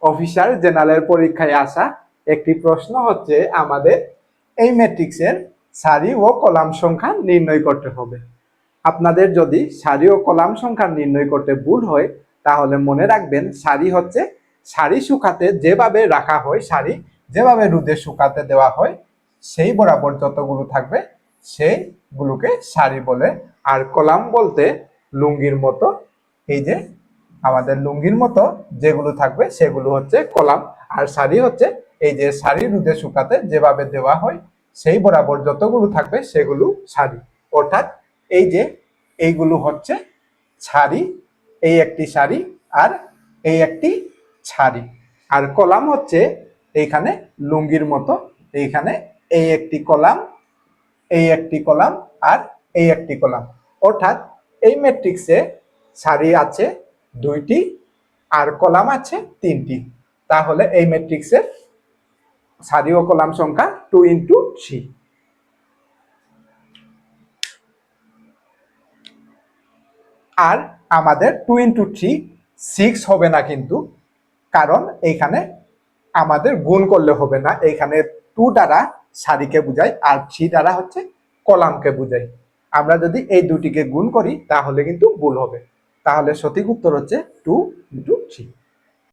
Officer general পরীক্ষায় আসা একটি প্রশ্ন হচ্ছে আমাদের এই ম্যাট্রিক্সের সারি ও কলাম সংখ্যা নির্ণয় করতে হবে। আপনাদের যদি সারি ও কলাম সংখ্যা নির্ণয় করতে ভুল হয় তাহলে মনে রাখবেন সারি হচ্ছে সারি শুকাতে যেভাবে রাখা হয়, সারি যেভাবে রোদে শুকাতে দেওয়া হয় সেই বরাবর যতগুলো থাকবে সেইগুলোকে সারি বলে। আর কলাম বলতে লুঙ্গির মতো, এই যে আমাদের লুঙ্গির মতো যেগুলো থাকবে সেগুলো হচ্ছে কলাম। আর সারি হচ্ছে এই যে সারি রোদে শুকাতে যেভাবে দেওয়া হয় সেই বরাবর যতগুলো থাকবে সেগুলো সারি। অর্থাৎ এই যে এইগুলো হচ্ছে সারি, এই একটি সারি আর এই একটি সারি। আর কলাম হচ্ছে এইখানে লুঙ্গির মতো, এইখানে এই একটি কলাম, এই একটি কলাম আর এই একটি কলাম। অর্থাৎ এই ম্যাট্রিক্সে সারি আছে 2টি আর কলাম আছে 3টি। তাহলে এই ম্যাট্রিক্সের সারি ও কলাম সংখ্যা 2 × 3। আর আমাদের 2 × 3 6 হবে না কিন্তু, কারণ এইখানে আমাদের গুণ করলে হবে না। এইখানে 2 দ্বারা সারিকে বোঝায় আর 3 দ্বারা হচ্ছে কলামকে বোঝায়। আমরা যদি এই দুটিকে গুণ করি তাহলে কিন্তু ভুল হবে। তাহলে সঠিক উত্তর হচ্ছে 2 × 3।